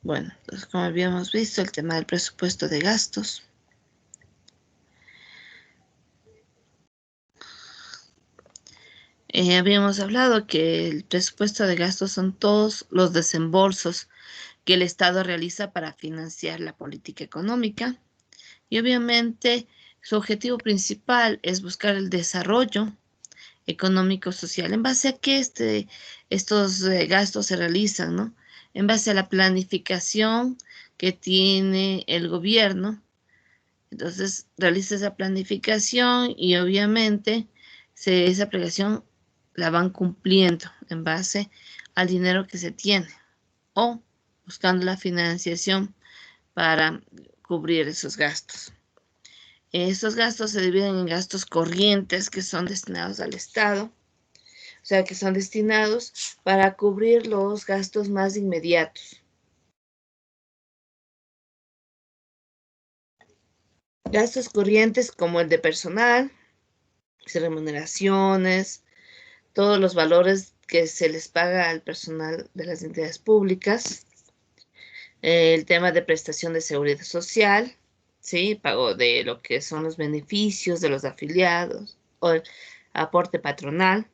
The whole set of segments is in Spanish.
Bueno, entonces como habíamos visto, el tema del presupuesto de gastos. Habíamos hablado que el presupuesto de gastos son todos los desembolsos que el Estado realiza para financiar la política económica y obviamente su objetivo principal es buscar el desarrollo económico-social. ¿En base a qué estos gastos se realizan, no? En base a la planificación que tiene el gobierno. Entonces realiza esa planificación y obviamente esa aplicación la van cumpliendo en base al dinero que se tiene o buscando la financiación para cubrir esos gastos. Estos gastos se dividen en gastos corrientes que son destinados al Estado, o sea, que son destinados para cubrir los gastos más inmediatos. Gastos corrientes como el de personal, remuneraciones, todos los valores que se les paga al personal de las entidades públicas, el tema de prestación de seguridad social, ¿sí? Pago de lo que son los beneficios de los afiliados o el aporte patronal,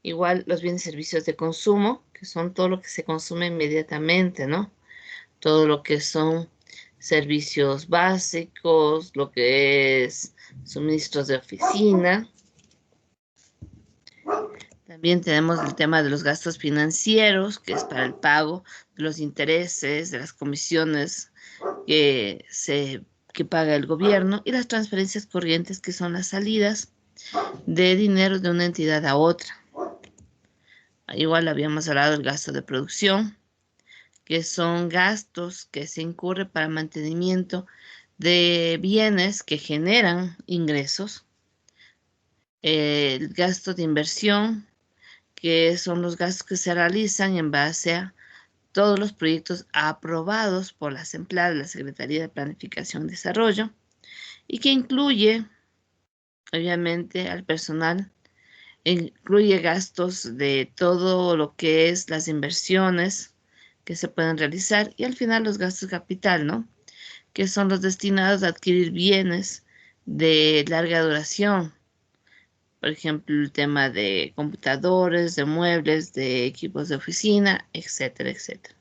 igual los bienes y servicios de consumo, que son todo lo que se consume inmediatamente, ¿no? Todo lo que son servicios básicos, lo que es suministros de oficina. También tenemos el tema de los gastos financieros, que es para el pago de los intereses, de las comisiones que paga el gobierno, y las transferencias corrientes, que son las salidas de dinero de una entidad a otra. Igual habíamos hablado del gasto de producción, que son gastos que se incurre para mantenimiento de bienes que generan ingresos. El gasto de inversión, que son los gastos que se realizan en base a todos los proyectos aprobados por la SEMPLAD, la Secretaría de Planificación y Desarrollo, y que incluye, obviamente, al personal, incluye gastos de todo lo que es las inversiones que se pueden realizar y al final los gastos capital, ¿no? Que son los destinados a adquirir bienes de larga duración. Por ejemplo, el tema de computadores, de muebles, de equipos de oficina, etcétera, etcétera.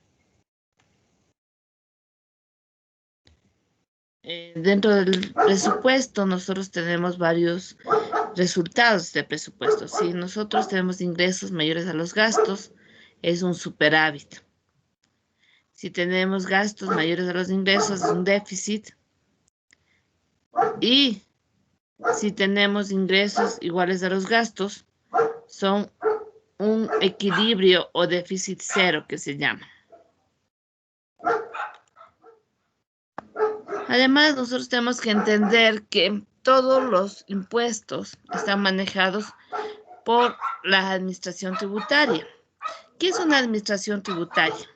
Dentro del presupuesto, nosotros tenemos varios resultados de presupuesto. Si nosotros tenemos ingresos mayores a los gastos, es un superávit. Si tenemos gastos mayores a los ingresos, es un déficit. Y si tenemos ingresos iguales a los gastos, son un equilibrio o déficit cero que se llama. Además, nosotros tenemos que entender que todos los impuestos están manejados por la administración tributaria. ¿Qué es una administración tributaria?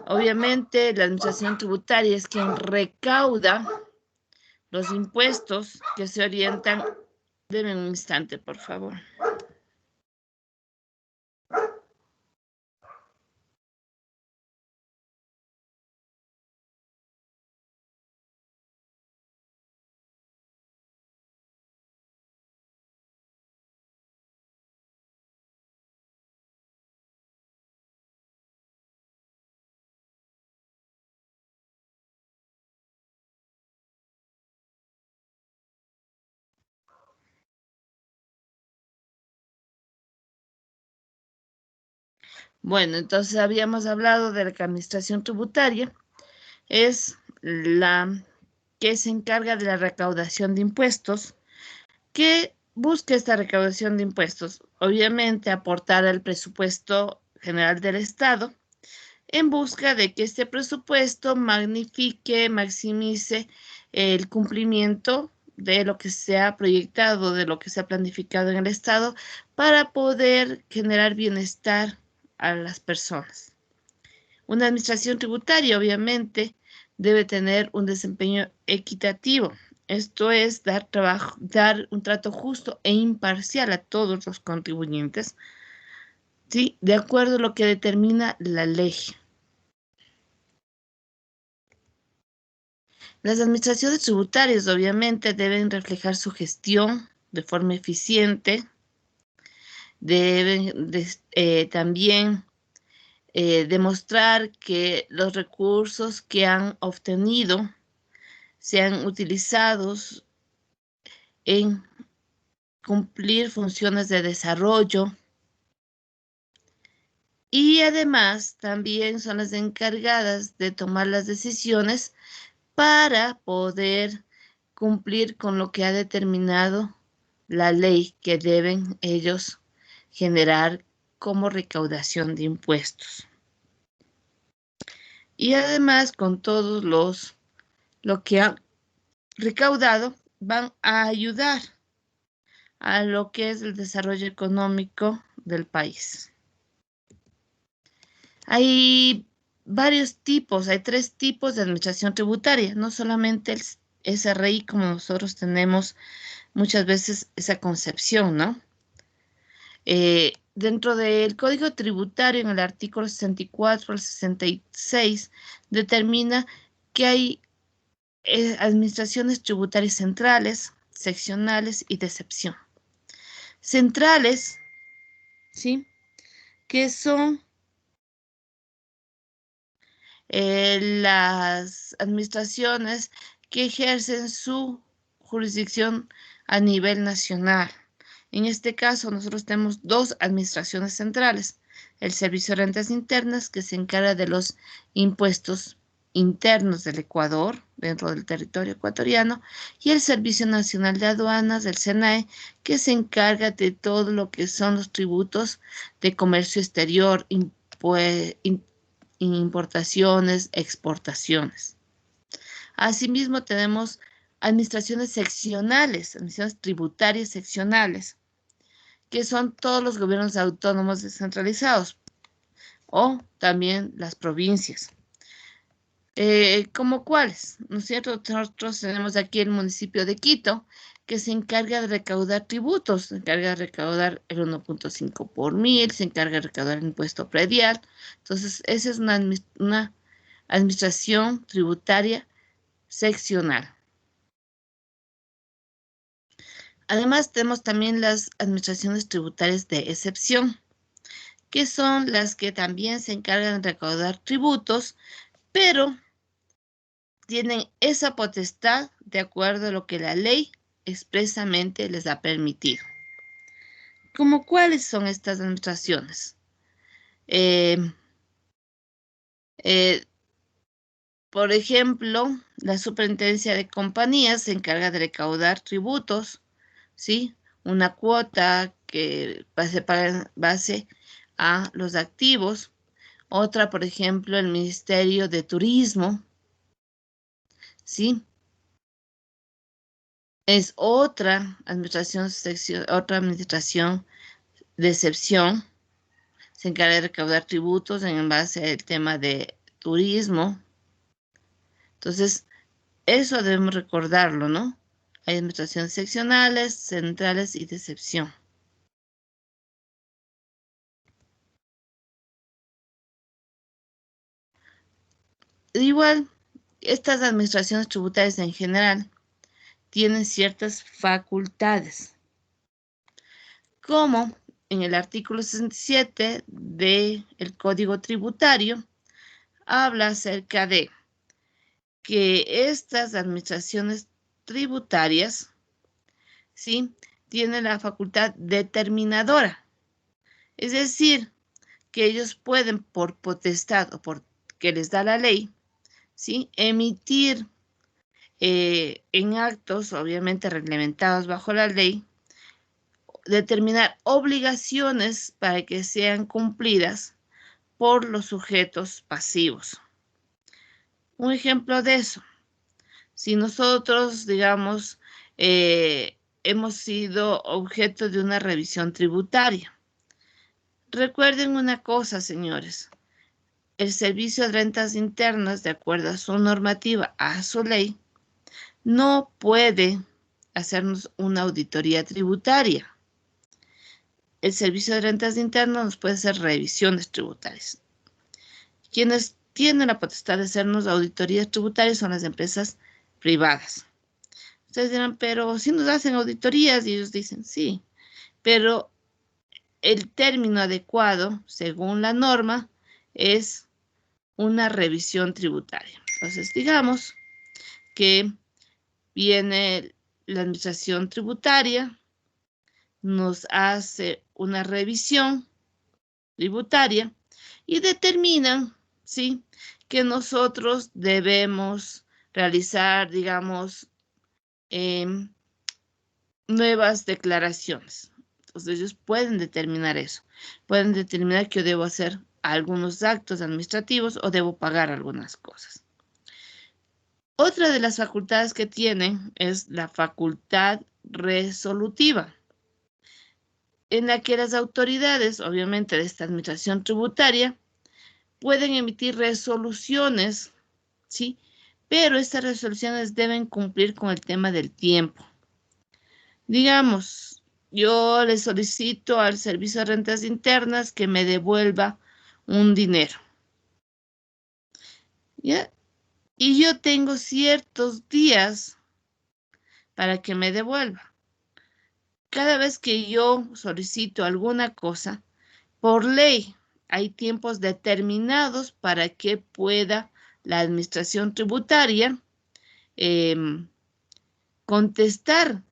Obviamente, la administración tributaria es quien recauda los impuestos que se orientan. Denme un instante, por favor. Bueno, entonces habíamos hablado de la administración tributaria. Es la que se encarga de la recaudación de impuestos. ¿Qué busca esta recaudación de impuestos? Obviamente aportar al presupuesto general del Estado en busca de que este presupuesto magnifique, maximice el cumplimiento de lo que se ha proyectado, de lo que se ha planificado en el Estado para poder generar bienestar a las personas. Una administración tributaria, obviamente, debe tener un desempeño equitativo. Esto es dar un trato justo e imparcial a todos los contribuyentes, ¿sí? De acuerdo a lo que determina la ley. Las administraciones tributarias obviamente deben reflejar su gestión de forma eficiente, deben también demostrar que los recursos que han obtenido sean utilizados en cumplir funciones de desarrollo y además también son las encargadas de tomar las decisiones para poder cumplir con lo que ha determinado la ley que deben ellos generar como recaudación de impuestos. Y además con todos lo que han recaudado van a ayudar a lo que es el desarrollo económico del país. Hay varios tipos, hay 3 tipos de administración tributaria, no solamente el SRI como nosotros tenemos muchas veces esa concepción, ¿no? Dentro del Código Tributario, en el artículo 64 al 66, determina que hay administraciones tributarias centrales, seccionales y de excepción. Centrales, ¿sí? Que son las administraciones que ejercen su jurisdicción a nivel nacional. En este caso, nosotros tenemos 2 administraciones centrales. El Servicio de Rentas Internas, que se encarga de los impuestos internos del Ecuador, dentro del territorio ecuatoriano, y el Servicio Nacional de Aduanas, del SENAE, que se encarga de todo lo que son los tributos de comercio exterior, importaciones, exportaciones. Asimismo, tenemos administraciones seccionales, administraciones tributarias seccionales, que son todos los gobiernos autónomos descentralizados o también las provincias. ¿Como cuáles? ¿No es cierto? Nosotros tenemos aquí el municipio de Quito, que se encarga de recaudar tributos, se encarga de recaudar el 1.5 por mil, se encarga de recaudar el impuesto predial. Entonces, esa es una administración tributaria seccional. Además, tenemos también las administraciones tributarias de excepción, que son las que también se encargan de recaudar tributos, pero tienen esa potestad de acuerdo a lo que la ley expresamente les ha permitido. ¿Cómo cuáles son estas administraciones? Por ejemplo, la Superintendencia de Compañías se encarga de recaudar tributos, ¿sí? Una cuota que se paga en base a los activos. Otra, por ejemplo, el Ministerio de Turismo, ¿sí? Es otra administración de excepción. Se encarga de recaudar tributos en base al tema de turismo. Entonces, eso debemos recordarlo, ¿no? Hay administraciones seccionales, centrales y de excepción. Igual, estas administraciones tributarias en general tienen ciertas facultades, como en el artículo 67 del Código Tributario, habla acerca de que estas administraciones tributarias, ¿sí?, tienen la facultad determinadora. Es decir, que ellos pueden, por potestad o por que les da la ley, ¿sí?, emitir en actos, obviamente reglamentados bajo la ley, determinar obligaciones para que sean cumplidas por los sujetos pasivos. Un ejemplo de eso, si nosotros, digamos, hemos sido objeto de una revisión tributaria. Recuerden una cosa, señores. El Servicio de Rentas Internas, de acuerdo a su normativa, a su ley, no puede hacernos una auditoría tributaria. El Servicio de Rentas Internas nos puede hacer revisiones tributarias. Quienes tienen la potestad de hacernos auditorías tributarias son las empresas privadas. Ustedes dirán, pero si nos hacen auditorías, y ellos dicen, sí, pero el término adecuado, según la norma, es una revisión tributaria. Entonces, digamos que viene la administración tributaria, nos hace una revisión tributaria y determinan, ¿sí?, que nosotros debemos realizar, digamos, nuevas declaraciones. Entonces ellos pueden determinar eso. Pueden determinar que yo debo hacer algunos actos administrativos o debo pagar algunas cosas. Otra de las facultades que tienen es la facultad resolutiva, en la que las autoridades, obviamente de esta administración tributaria, pueden emitir resoluciones, ¿sí? Pero estas resoluciones deben cumplir con el tema del tiempo. Digamos, yo le solicito al Servicio de Rentas Internas que me devuelva un dinero, ¿ya? Y yo tengo ciertos días para que me devuelva. Cada vez que yo solicito alguna cosa, por ley, hay tiempos determinados para que pueda la administración tributaria contestar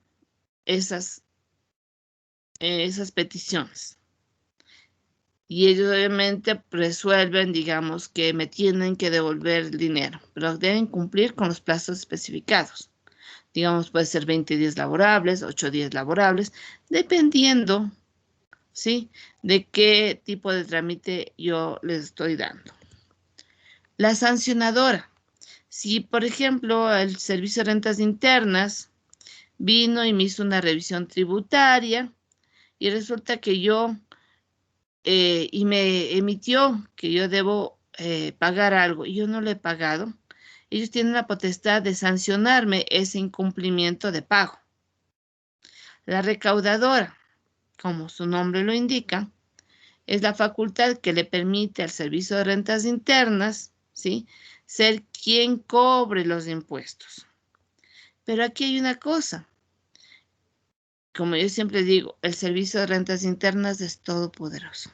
esas peticiones. Y ellos obviamente resuelven, digamos, que me tienen que devolver el dinero, pero deben cumplir con los plazos especificados. Digamos, puede ser 20 días laborables, 8 días laborables, dependiendo, ¿sí?, de qué tipo de trámite yo les estoy dando. La sancionadora. Si, por ejemplo, el Servicio de Rentas Internas vino y me hizo una revisión tributaria y resulta que yo y me emitió que yo debo pagar algo y yo no lo he pagado, ellos tienen la potestad de sancionarme ese incumplimiento de pago. La recaudadora, como su nombre lo indica, es la facultad que le permite al Servicio de Rentas Internas, ¿sí?, ser quien cobre los impuestos. Pero aquí hay una cosa. Como yo siempre digo, el Servicio de Rentas Internas es todopoderoso.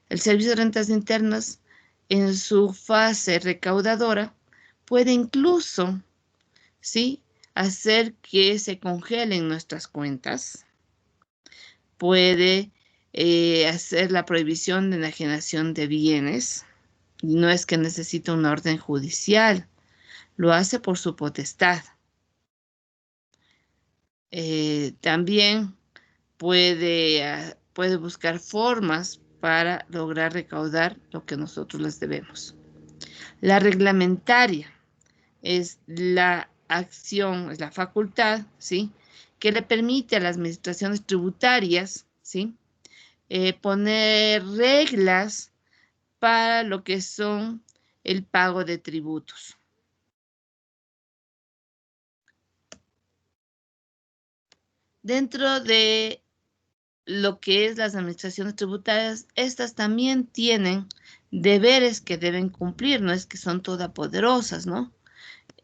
El Servicio de Rentas Internas, en su fase recaudadora, puede incluso, ¿sí?, hacer que se congelen nuestras cuentas. Puede hacer la prohibición de enajenación de bienes. Y no es que necesite una orden judicial, lo hace por su potestad. También puede buscar formas para lograr recaudar lo que nosotros les debemos. La reglamentaria es la acción, es la facultad, ¿sí?, que le permite a las administraciones tributarias, ¿sí?, poner reglas para lo que son el pago de tributos. Dentro de lo que es las administraciones tributarias, estas también tienen deberes que deben cumplir, no es que son todopoderosas, ¿no?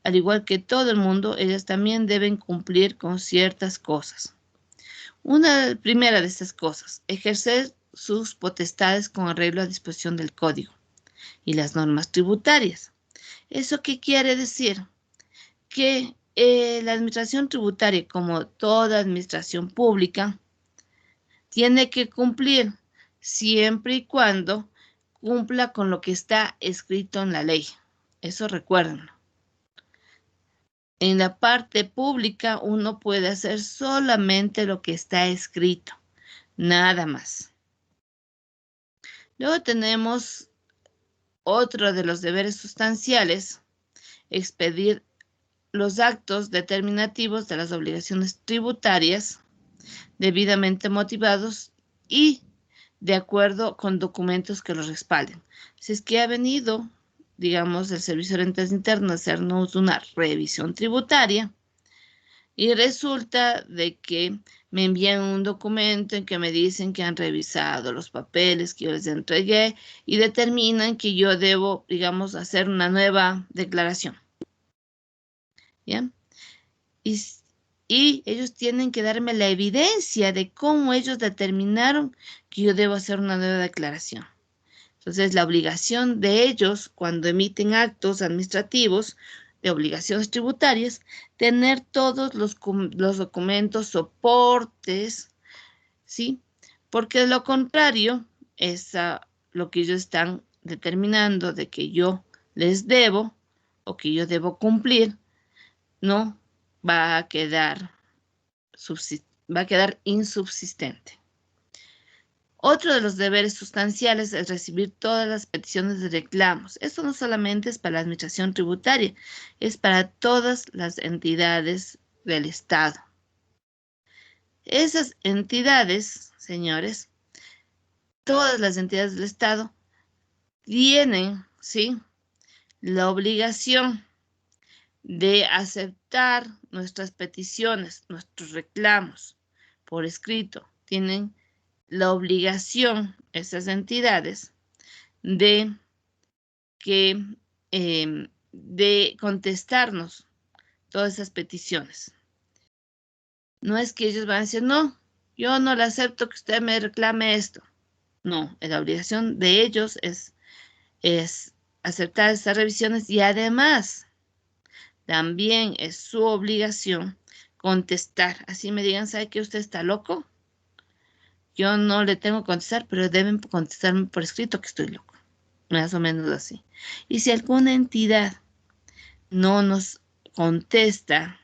Al igual que todo el mundo, ellas también deben cumplir con ciertas cosas. Una primera de estas cosas, ejercer sus potestades con arreglo a disposición del Código y las normas tributarias. ¿Eso qué quiere decir? Que la administración tributaria, como toda administración pública, tiene que cumplir siempre y cuando cumpla con lo que está escrito en la ley. Eso recuérdenlo. En la parte pública uno puede hacer solamente lo que está escrito, nada más. Luego tenemos otro de los deberes sustanciales, expedir los actos determinativos de las obligaciones tributarias debidamente motivados y de acuerdo con documentos que los respalden. Si es que ha venido, digamos, el Servicio de Rentas Internas a hacernos una revisión tributaria y resulta de que me envían un documento en que me dicen que han revisado los papeles que yo les entregué y determinan que yo debo, digamos, hacer una nueva declaración. ¿ya? Y ellos tienen que darme la evidencia de cómo ellos determinaron que yo debo hacer una nueva declaración. Entonces, la obligación de ellos, cuando emiten actos administrativos de obligaciones tributarias, tener todos los documentos, soportes, ¿sí? Porque de lo contrario, es lo que ellos están determinando de que yo les debo o que yo debo cumplir, no va a quedar, va a quedar insubsistente. Otro de los deberes sustanciales es recibir todas las peticiones de reclamos. Esto no solamente es para la administración tributaria, es para todas las entidades del Estado. Esas entidades, señores, todas las entidades del Estado tienen, ¿sí?, la obligación de aceptar nuestras peticiones, nuestros reclamos por escrito. Tienen la obligación, esas entidades, de contestarnos todas esas peticiones. No es que ellos van a decir, no, yo no le acepto que usted me reclame esto. No, la obligación de ellos es aceptar estas revisiones y además también es su obligación contestar. Así me digan, ¿sabe que usted está loco? Yo no le tengo que contestar, pero deben contestarme por escrito que estoy loco. Más o menos así. Y si alguna entidad no nos contesta,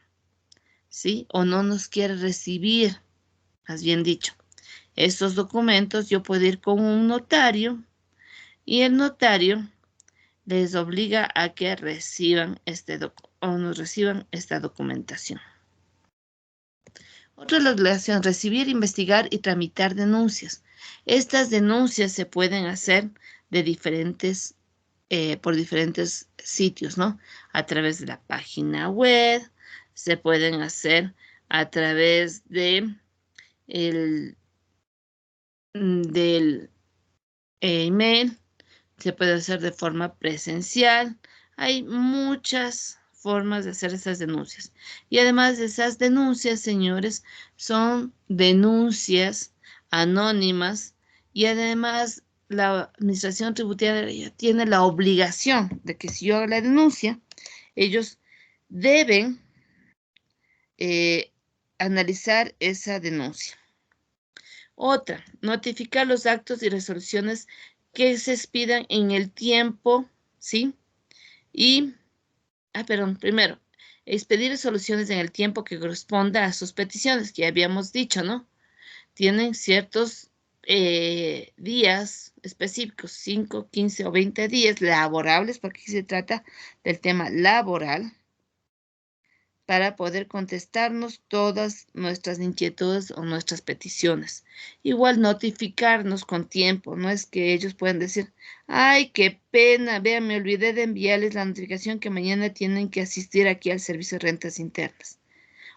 ¿sí?, o no nos quiere recibir, más bien dicho, estos documentos, yo puedo ir con un notario y el notario les obliga a que reciban nos reciban esta documentación. Otra de las obligaciones, recibir, investigar y tramitar denuncias. Estas denuncias se pueden hacer de por diferentes sitios, ¿no? A través de la página web, se pueden hacer a través del email, se puede hacer de forma presencial. Hay muchas formas de hacer esas denuncias. Y además de esas denuncias, señores, son denuncias anónimas y además la administración tributaria tiene la obligación de que si yo hago la denuncia, ellos deben analizar esa denuncia. Otra, notificar los actos y resoluciones que se expidan en el tiempo, ¿sí? Primero, expedir resoluciones en el tiempo que corresponda a sus peticiones, que ya habíamos dicho, ¿no? Tienen ciertos días específicos, 5, 15 o 20 días laborables, porque aquí se trata del tema laboral, para poder contestarnos todas nuestras inquietudes o nuestras peticiones. Igual notificarnos con tiempo, no es que ellos puedan decir, ay, qué pena, vean, me olvidé de enviarles la notificación que mañana tienen que asistir aquí al servicio de rentas internas.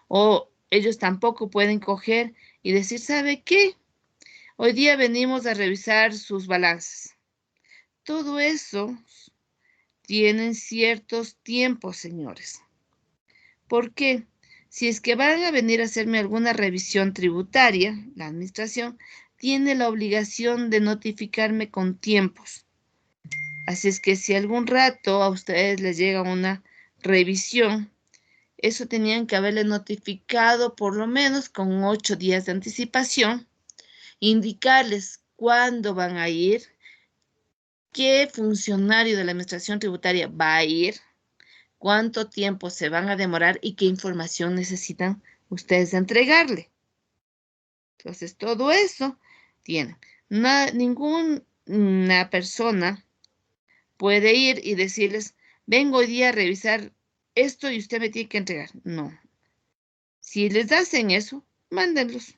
O ellos tampoco pueden coger y decir, ¿sabe qué? Hoy día venimos a revisar sus balances. Todo eso tienen ciertos tiempos, señores. ¿Por qué? Si es que van a venir a hacerme alguna revisión tributaria, la administración tiene la obligación de notificarme con tiempos. Así es que si algún rato a ustedes les llega una revisión, eso tenían que haberle notificado por lo menos con 8 días de anticipación, indicarles cuándo van a ir, qué funcionario de la administración tributaria va a ir, cuánto tiempo se van a demorar y qué información necesitan ustedes entregarle. Entonces, todo eso tienen. Ninguna persona puede ir y decirles, vengo hoy día a revisar esto y usted me tiene que entregar. No. Si les hacen eso, mándenlos.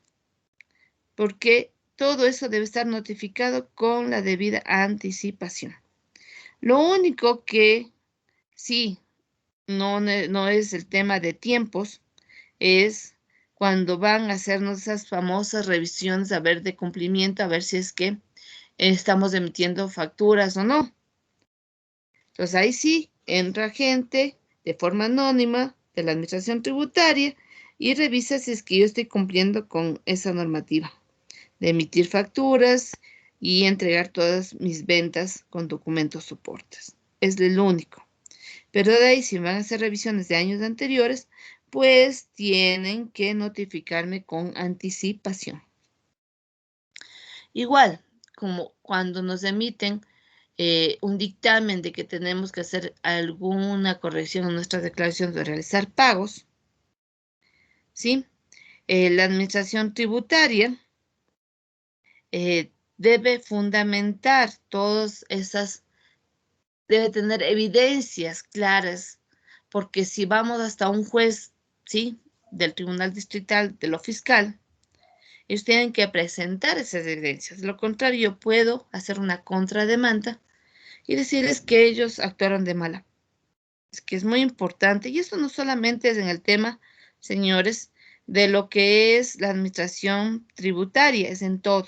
Porque todo eso debe estar notificado con la debida anticipación. Lo único que sí no es el tema de tiempos, es cuando van a hacernos esas famosas revisiones a ver de cumplimiento, a ver si es que estamos emitiendo facturas o no. Entonces ahí sí entra gente de forma anónima de la administración tributaria y revisa si es que yo estoy cumpliendo con esa normativa de emitir facturas y entregar todas mis ventas con documentos soportes. Es el único. Pero de ahí, si van a hacer revisiones de años anteriores, pues tienen que notificarme con anticipación. Igual, como cuando nos emiten un dictamen de que tenemos que hacer alguna corrección en nuestra declaración de realizar pagos, ¿sí? La administración tributaria debe fundamentar todas esas, debe tener evidencias claras, porque si vamos hasta un juez, ¿sí? Del Tribunal Distrital, de lo fiscal, ellos tienen que presentar esas evidencias. De lo contrario, yo puedo hacer una contrademanda y decirles que ellos actuaron de mala. Es que es muy importante, y esto no solamente es en el tema, señores, de lo que es la administración tributaria, es en todo.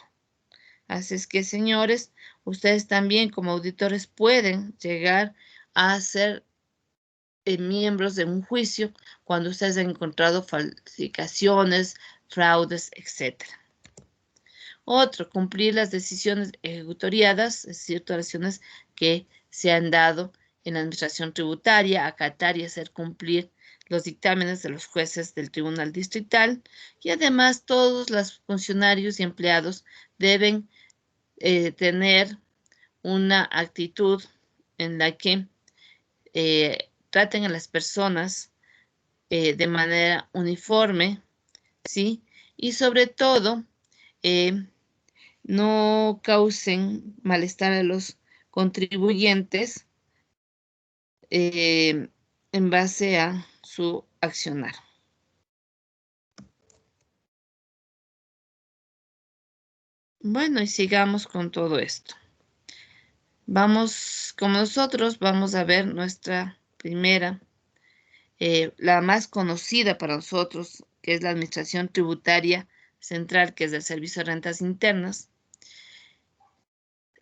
Así es que, señores, ustedes también como auditores pueden llegar a ser miembros de un juicio cuando ustedes han encontrado falsificaciones, fraudes, etc. Otro, cumplir las decisiones ejecutoriadas, es decir, todas las acciones que se han dado en la administración tributaria, acatar y hacer cumplir los dictámenes de los jueces del Tribunal Distrital, y además todos los funcionarios y empleados deben tener una actitud en la que traten a las personas de manera uniforme, ¿sí? Y sobre todo, no causen malestar a los contribuyentes en base a su accionar. Bueno, y sigamos con todo esto. Vamos, como nosotros, vamos a ver nuestra primera, la más conocida para nosotros, que es la Administración Tributaria Central, que es del Servicio de Rentas Internas.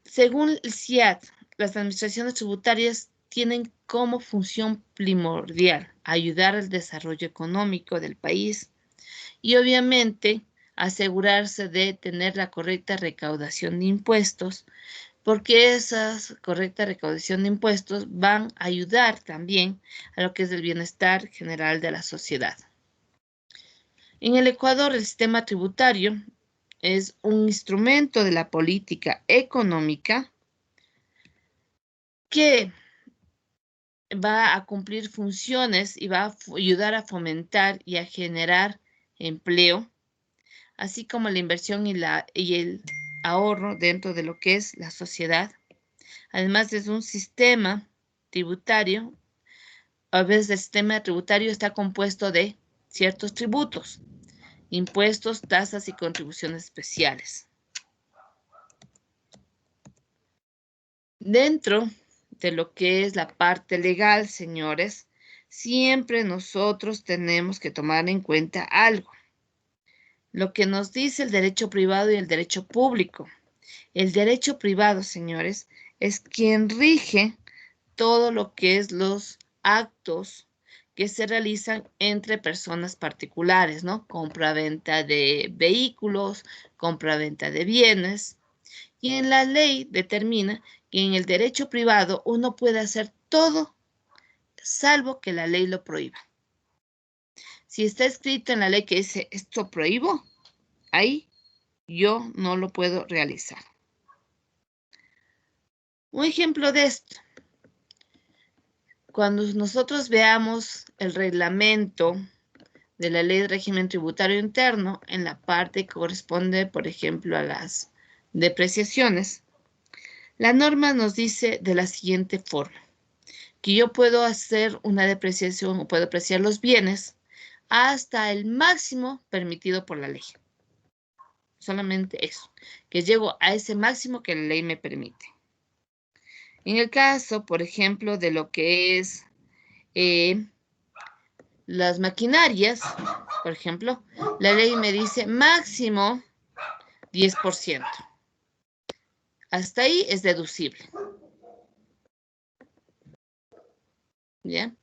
Según el CIAT, las administraciones tributarias tienen como función primordial ayudar al desarrollo económico del país y obviamente asegurarse de tener la correcta recaudación de impuestos, porque esa correcta recaudación de impuestos van a ayudar también a lo que es el bienestar general de la sociedad. En el Ecuador, el sistema tributario es un instrumento de la política económica que va a cumplir funciones y va a ayudar a fomentar y a generar empleo, así como la inversión y el ahorro dentro de lo que es la sociedad. Además, es un sistema tributario. A veces el sistema tributario está compuesto de ciertos tributos, impuestos, tasas y contribuciones especiales. Dentro de lo que es la parte legal, señores, siempre nosotros tenemos que tomar en cuenta algo. Lo que nos dice el derecho privado y el derecho público. El derecho privado, señores, es quien rige todo lo que es los actos que se realizan entre personas particulares, ¿no? Compra-venta de vehículos, compra-venta de bienes. Y en la ley determina que en el derecho privado uno puede hacer todo salvo que la ley lo prohíba. Si está escrito en la ley que dice esto prohíbo, ahí yo no lo puedo realizar. Un ejemplo de esto, cuando nosotros veamos el reglamento de la Ley de Régimen Tributario Interno, en la parte que corresponde, por ejemplo, a las depreciaciones, la norma nos dice de la siguiente forma, que yo puedo hacer una depreciación o puedo apreciar los bienes hasta el máximo permitido por la ley. Solamente eso, que llego a ese máximo que la ley me permite. En el caso, por ejemplo, de lo que es las maquinarias, por ejemplo, la ley me dice máximo 10%. Hasta ahí es deducible. ¿Ya?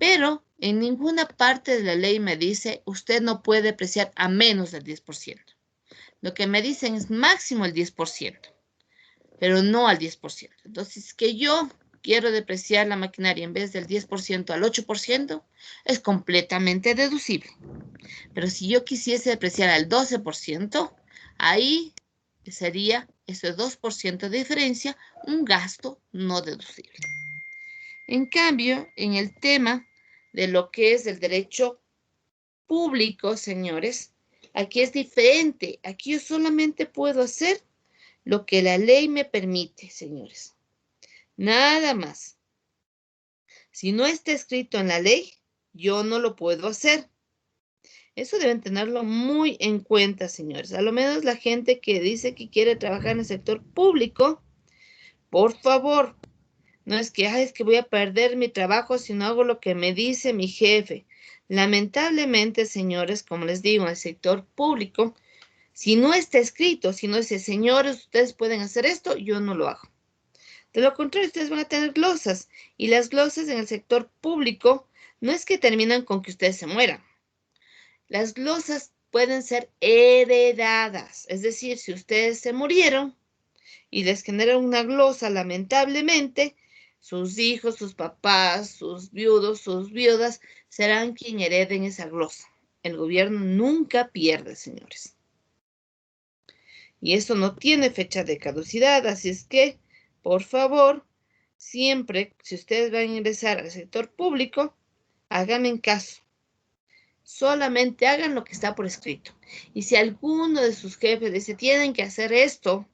Pero en ninguna parte de la ley me dice usted no puede depreciar a menos del 10%. Lo que me dicen es máximo el 10%, pero no al 10%. Entonces, que yo quiero depreciar la maquinaria en vez del 10% al 8%, es completamente deducible. Pero si yo quisiese depreciar al 12%, ahí sería ese 2% de diferencia un gasto no deducible. En cambio, en el tema de lo que es el derecho público, señores, aquí es diferente. Aquí yo solamente puedo hacer lo que la ley me permite, señores. Nada más. Si no está escrito en la ley, yo no lo puedo hacer. Eso deben tenerlo muy en cuenta, señores. A lo menos la gente que dice que quiere trabajar en el sector público, por favor, no es que, es que voy a perder mi trabajo si no hago lo que me dice mi jefe. Lamentablemente, señores, como les digo, en el sector público, si no está escrito, si no dice, señores, ustedes pueden hacer esto, yo no lo hago. De lo contrario, ustedes van a tener glosas. Y las glosas en el sector público no es que terminan con que ustedes se mueran. Las glosas pueden ser heredadas. Es decir, si ustedes se murieron y les generan una glosa, lamentablemente, sus hijos, sus papás, sus viudos, sus viudas, serán quienes hereden esa glosa. El gobierno nunca pierde, señores. Y eso no tiene fecha de caducidad, así es que, por favor, siempre, si ustedes van a ingresar al sector público, háganme caso. Solamente hagan lo que está por escrito. Y si alguno de sus jefes dice, tienen que hacer esto,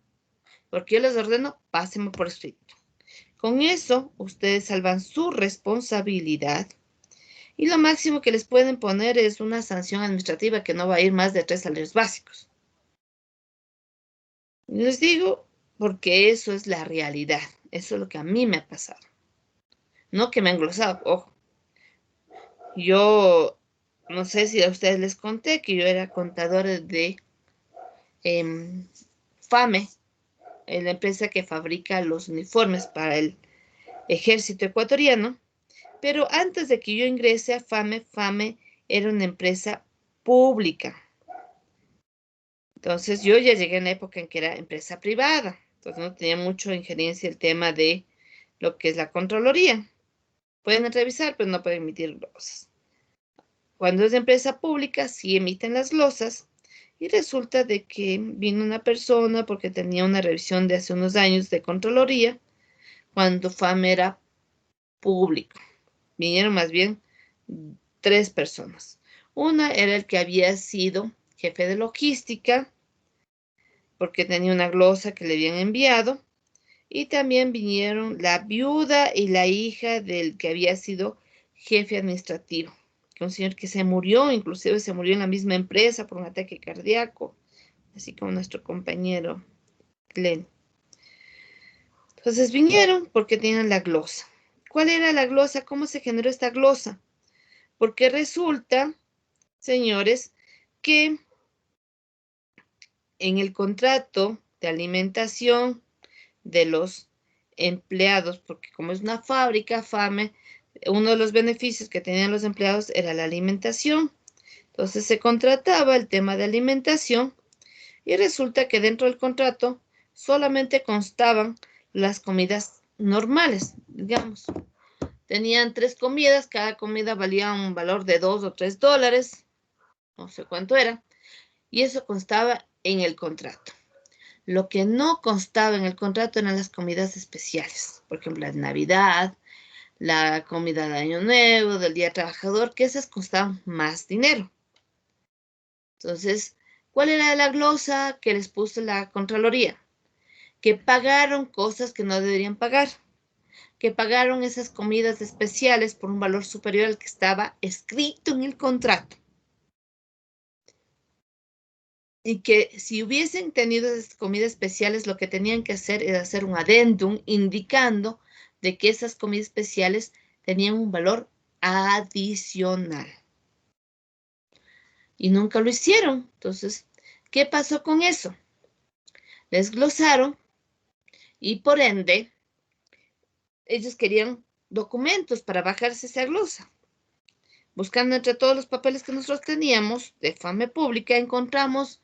porque yo les ordeno, pásenme por escrito. Con eso, ustedes salvan su responsabilidad. Y lo máximo que les pueden poner es una sanción administrativa que no va a ir más de 3 salarios básicos. Les digo porque eso es la realidad. Eso es lo que a mí me ha pasado. No que me han glosado, ojo. Yo no sé si a ustedes les conté que yo era contadora de FAME, la empresa que fabrica los uniformes para el ejército ecuatoriano. Pero antes de que yo ingrese a FAME, FAME era una empresa pública. Entonces yo ya llegué en la época en que era empresa privada. Entonces no tenía mucha injerencia el tema de lo que es la Contraloría. Pueden revisar, pero no pueden emitir glosas. Cuando es de empresa pública, sí emiten las glosas. Y resulta de que vino una persona porque tenía una revisión de hace unos años de Contraloría, cuando FAME era público. Vinieron más bien 3 personas. Una era el que había sido jefe de logística, porque tenía una glosa que le habían enviado. Y también vinieron la viuda y la hija del que había sido jefe administrativo. Un señor que se murió, inclusive se murió en la misma empresa por un ataque cardíaco, así como nuestro compañero Glenn. Entonces vinieron porque tenían la glosa. ¿Cuál era la glosa? ¿Cómo se generó esta glosa? Porque resulta, señores, que en el contrato de alimentación de los empleados, porque como es una fábrica, FAME, uno de los beneficios que tenían los empleados era la alimentación. Entonces se contrataba el tema de alimentación y resulta que dentro del contrato solamente constaban las comidas normales, digamos. Tenían 3 comidas, cada comida valía un valor de $2 o $3, no sé cuánto era, y eso constaba en el contrato. Lo que no constaba en el contrato eran las comidas especiales, por ejemplo, la de Navidad, la comida de Año Nuevo, del Día Trabajador, que esas costaban más dinero. Entonces, ¿cuál era la glosa que les puso la Contraloría? Que pagaron cosas que no deberían pagar, que pagaron esas comidas especiales por un valor superior al que estaba escrito en el contrato. Y que si hubiesen tenido esas comidas especiales, lo que tenían que hacer era hacer un adendum indicando de que esas comidas especiales tenían un valor adicional. Y nunca lo hicieron. Entonces, ¿qué pasó con eso? Les glosaron y por ende, ellos querían documentos para bajarse esa glosa. buscando entre todos los papeles que nosotros teníamos de fama pública, encontramos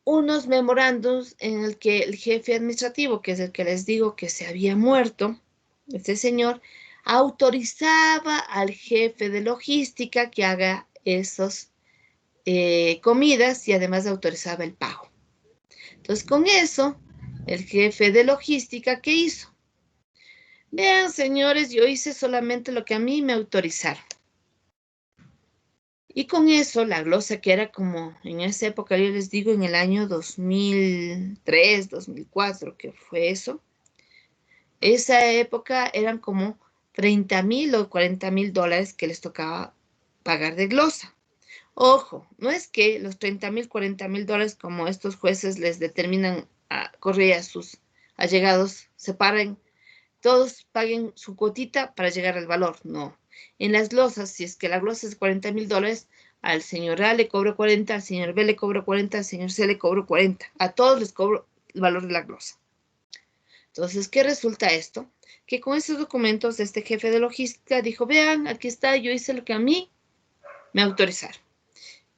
unos memorandos en el que el jefe administrativo, que es el que les digo que se había muerto, este señor, autorizaba al jefe de logística que haga esas comidas y además autorizaba el pago. Entonces, con eso, el jefe de logística, ¿qué hizo? Vean, señores, yo hice solamente lo que a mí me autorizaron. Y con eso, la glosa que era como en esa época, yo les digo, en el año 2003, 2004, que fue eso, esa época eran como 30,000 o 40,000 dólares que les tocaba pagar de glosa. Ojo, no es que los 30,000, 40,000 dólares como estos jueces les determinan a correr a sus allegados, separen, todos paguen su cuotita para llegar al valor. No. En las glosas, si es que la glosa es 40,000 dólares, al señor A le cobro 40, al señor B le cobro 40, al señor C le cobro 40. A todos les cobro el valor de la glosa. Entonces, ¿qué resulta esto? Que con esos documentos este jefe de logística dijo, vean, aquí está, yo hice lo que a mí me autorizaron.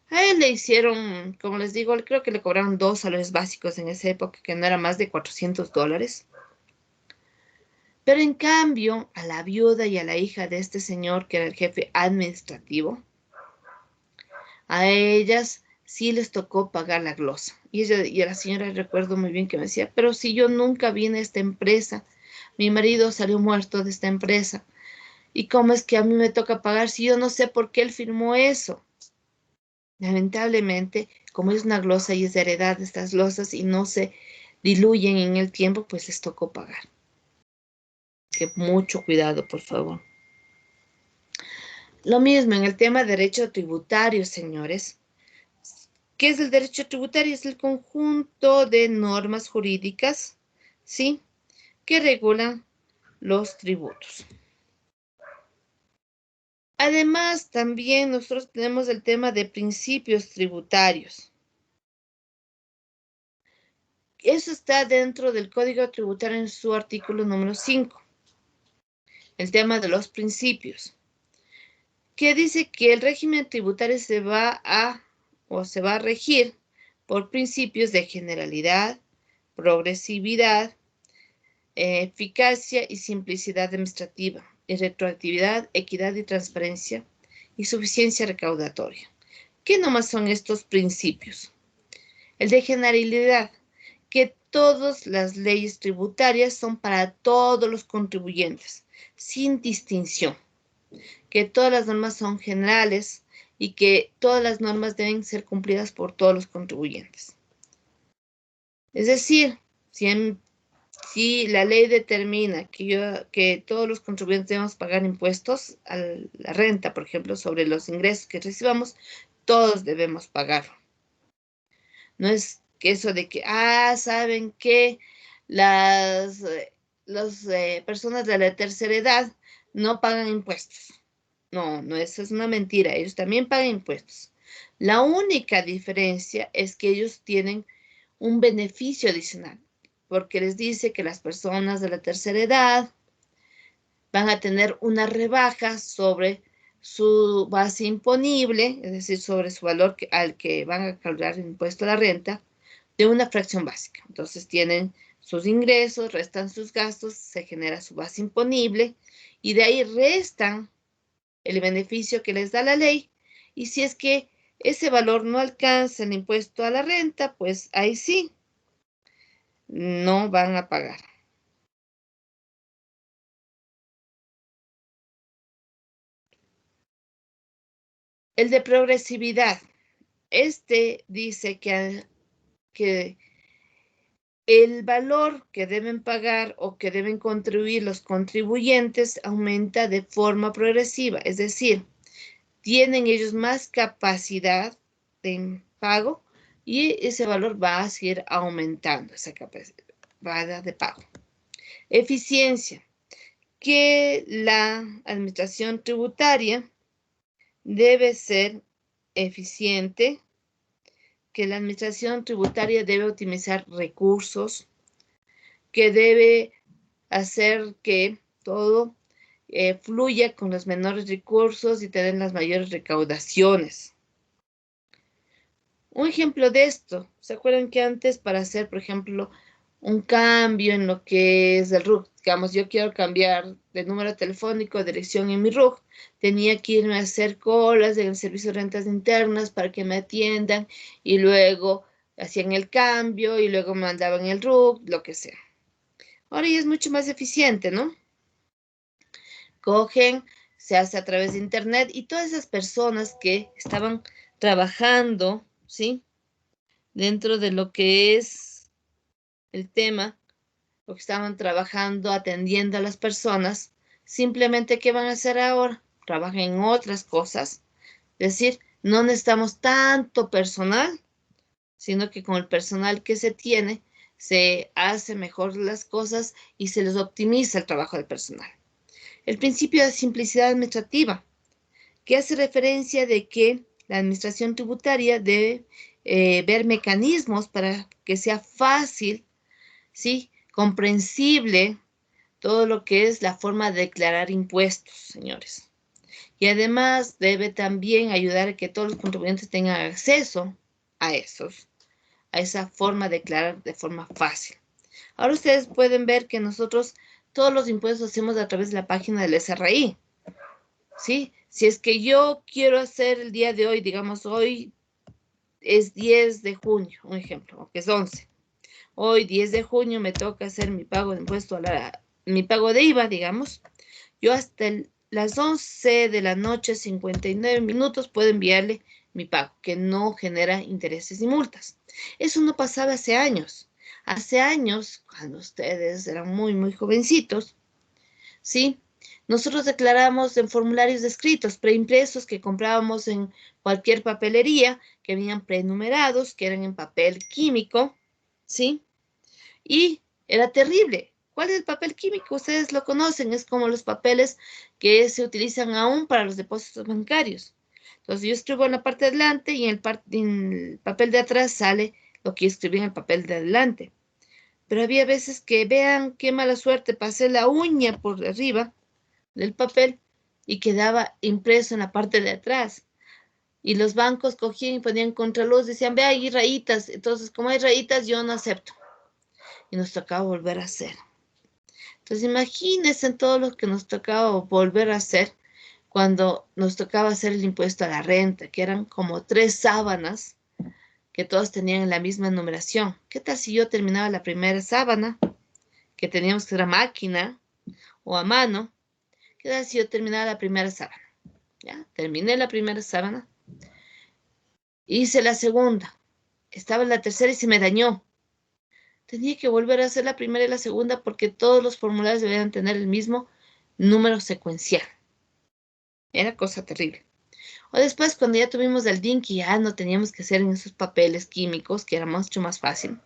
A él le hicieron, como les digo, creo que le cobraron 2 salarios básicos en esa época, que no era más de 400 dólares. Pero en cambio, a la viuda y a la hija de este señor, que era el jefe administrativo, a ellas sí les tocó pagar la glosa. Y a la señora recuerdo muy bien que me decía, pero si yo nunca vine a esta empresa, mi marido salió muerto de esta empresa, ¿y cómo es que a mí me toca pagar si yo no sé por qué él firmó eso? Lamentablemente, como es una glosa y es de heredad de estas glosas y no se diluyen en el tiempo, pues les tocó pagar. Que mucho cuidado, por favor. Lo mismo en el tema de derecho tributario, señores. ¿Qué es el derecho tributario? Es el conjunto de normas jurídicas, ¿sí?, que regulan los tributos. Además, también nosotros tenemos el tema de principios tributarios. Eso está dentro del Código Tributario en su artículo número 5. El tema de los principios, que dice que el régimen tributario se va a regir por principios de generalidad, progresividad, eficacia y simplicidad administrativa, y retroactividad, equidad y transparencia, y suficiencia recaudatoria. ¿Qué nomás son estos principios? El de generalidad, que todas las leyes tributarias son para todos los contribuyentes, sin distinción, que todas las normas son generales y que todas las normas deben ser cumplidas por todos los contribuyentes. Es decir, si la ley determina que todos los contribuyentes debemos pagar impuestos a la renta, por ejemplo, sobre los ingresos que recibamos, todos debemos pagarlo. No es que eso de que, ¿saben qué? Las personas de la tercera edad no pagan impuestos. No, eso es una mentira. Ellos también pagan impuestos. La única diferencia es que ellos tienen un beneficio adicional, porque les dice que las personas de la tercera edad van a tener una rebaja sobre su base imponible, es decir, sobre su valor al que van a calcular el impuesto a la renta, de una fracción básica. Entonces tienen sus ingresos, restan sus gastos, se genera su base imponible y de ahí restan el beneficio que les da la ley. Y si es que ese valor no alcanza el impuesto a la renta, pues ahí sí, no van a pagar. El de progresividad. Este dice que el valor que deben pagar o que deben contribuir los contribuyentes aumenta de forma progresiva, es decir, tienen ellos más capacidad de pago y ese valor va a seguir aumentando, esa capacidad de pago. Eficiencia, que la administración tributaria debe ser eficiente, que la administración tributaria debe optimizar recursos, que debe hacer que todo fluya con los menores recursos y tener las mayores recaudaciones. Un ejemplo de esto, ¿se acuerdan que antes para hacer, por ejemplo, un cambio en lo que es el RUC, digamos, yo quiero cambiar de número telefónico, dirección en mi RUC, tenía que irme a hacer colas en el servicio de rentas internas para que me atiendan y luego hacían el cambio y luego me mandaban el RUC, lo que sea. Ahora ya es mucho más eficiente, ¿no? Cogen, se hace a través de internet y todas esas personas que estaban trabajando, ¿sí? Dentro de lo que es el tema, lo que estaban trabajando, atendiendo a las personas, simplemente, ¿qué van a hacer ahora? Trabajan en otras cosas. Es decir, no necesitamos tanto personal, sino que con el personal que se tiene, se hace mejor las cosas y se les optimiza el trabajo del personal. El principio de simplicidad administrativa, que hace referencia de que la administración tributaria debe ver mecanismos para que sea fácil, ¿sí? Comprensible todo lo que es la forma de declarar impuestos, señores. Y además debe también ayudar a que todos los contribuyentes tengan acceso a esa forma de declarar de forma fácil. Ahora ustedes pueden ver que nosotros todos los impuestos hacemos a través de la página del SRI, ¿sí? Si es que yo quiero hacer el día de hoy, digamos, hoy es 10 de junio, un ejemplo, que es 11. Hoy, 10 de junio, me toca hacer mi pago de impuesto mi pago de IVA, digamos. Yo hasta las 11 de la noche, 59 minutos, puedo enviarle mi pago, que no genera intereses y multas. Eso no pasaba hace años. Hace años, cuando ustedes eran muy, muy jovencitos, ¿sí? Nosotros declaramos en formularios escritos, preimpresos, que comprábamos en cualquier papelería, que venían prenumerados, que eran en papel químico, ¿sí? Y era terrible. ¿Cuál es el papel químico? Ustedes lo conocen, es como los papeles que se utilizan aún para los depósitos bancarios. Entonces yo escribo en la parte de adelante y en el papel de atrás sale lo que yo escribí en el papel de adelante. Pero había veces que, vean qué mala suerte, pasé la uña por arriba del papel y quedaba impreso en la parte de atrás. Y los bancos cogían y ponían contraluz, decían, ve, hay rayitas. Entonces, como hay rayitas, yo no acepto. Y nos tocaba volver a hacer. Entonces, imagínense en todo lo que nos tocaba volver a hacer cuando nos tocaba hacer el impuesto a la renta, que eran como 3 sábanas que todas tenían la misma numeración. ¿Qué tal si yo terminaba la primera sábana, que teníamos que hacer a máquina o a mano? ¿Qué tal si yo terminaba la primera sábana? Ya, terminé la primera sábana, hice la segunda, estaba en la tercera y se me dañó. Tenía que volver a hacer la primera y la segunda porque todos los formularios debían tener el mismo número secuencial. Era cosa terrible. O después, cuando ya tuvimos el DIN, que ya no teníamos que hacer en esos papeles químicos, que era mucho más fácil,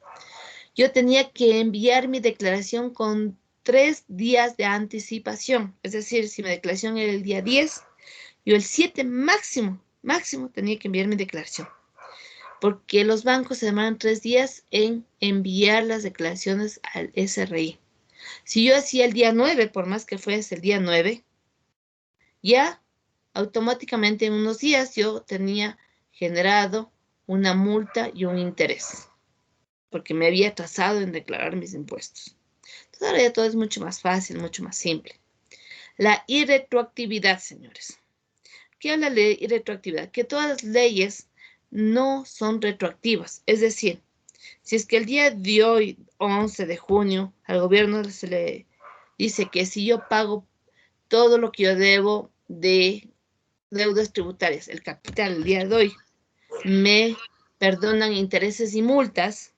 yo tenía que enviar mi declaración con 3 días de anticipación. Es decir, si mi declaración era el día 10, yo el 7 máximo tenía que enviar mi declaración. Porque los bancos se demoran 3 días en enviar las declaraciones al SRI. Si yo hacía el día 9, por más que fuese el día 9, ya automáticamente en unos días yo tenía generado una multa y un interés, porque me había atrasado en declarar mis impuestos. Entonces ahora ya todo es mucho más fácil, mucho más simple. La irretroactividad, señores. ¿Qué habla de irretroactividad? Que todas las leyes no son retroactivas. Es decir, si es que el día de hoy, 11 de junio, al gobierno se le dice que si yo pago todo lo que yo debo de deudas tributarias, el capital el día de hoy, me perdonan intereses y multas,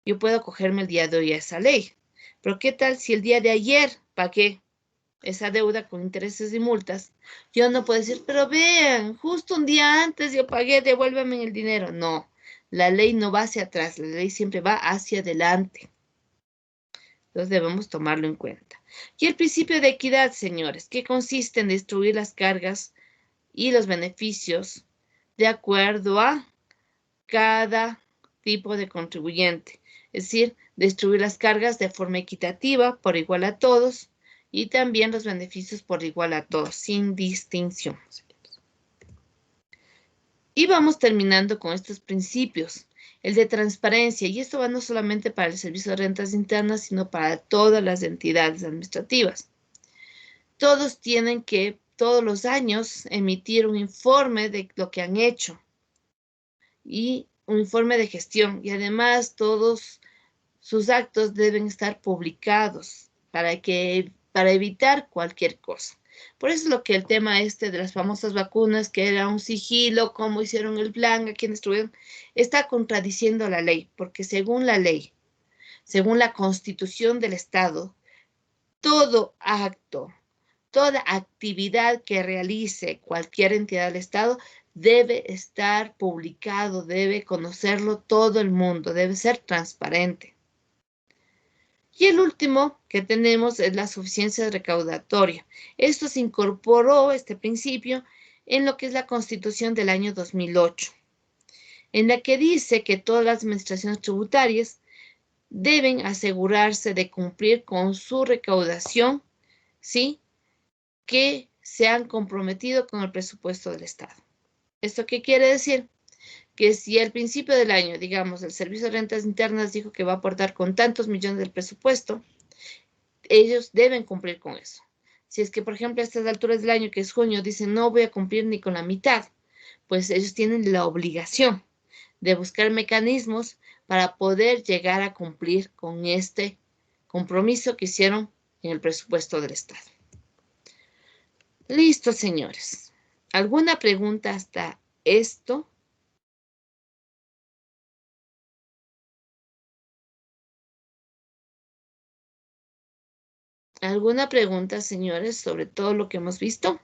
yo puedo acogerme el día de hoy a esa ley. Pero ¿qué tal si el día de ayer pagué esa deuda con intereses y multas? Yo no puedo decir, pero vean, justo un día antes yo pagué, devuélveme el dinero. No, la ley no va hacia atrás, la ley siempre va hacia adelante. Entonces debemos tomarlo en cuenta. Y el principio de equidad, señores, que consiste en distribuir las cargas y los beneficios de acuerdo a cada tipo de contribuyente. Es decir, distribuir las cargas de forma equitativa, por igual a todos, y también los beneficios por igual a todos, sin distinción. Y vamos terminando con estos principios. El de transparencia, y esto va no solamente para el Servicio de Rentas Internas, sino para todas las entidades administrativas. Todos tienen que, todos los años, emitir un informe de lo que han hecho y un informe de gestión. Y además, todos sus actos deben estar publicados para evitar cualquier cosa. Por eso es lo que el tema este de las famosas vacunas, que era un sigilo, cómo hicieron el plan, a quiénes estuvieron, está contradiciendo la ley, porque según la ley, según la Constitución del Estado, todo acto, toda actividad que realice cualquier entidad del Estado debe estar publicado, debe conocerlo todo el mundo, debe ser transparente. Y el último que tenemos es la suficiencia recaudatoria. Esto se incorporó, este principio, en lo que es la Constitución del año 2008, en la que dice que todas las administraciones tributarias deben asegurarse de cumplir con su recaudación, ¿sí?, que se han comprometido con el presupuesto del Estado. ¿Esto qué quiere decir? Que si al principio del año, digamos, el Servicio de Rentas Internas dijo que va a aportar con tantos millones del presupuesto, ellos deben cumplir con eso. Si es que, por ejemplo, a estas alturas del año, que es junio, dicen no voy a cumplir ni con la mitad, pues ellos tienen la obligación de buscar mecanismos para poder llegar a cumplir con este compromiso que hicieron en el presupuesto del Estado. Listo, señores. ¿Alguna pregunta hasta esto? ¿Alguna pregunta, señores, sobre todo lo que hemos visto?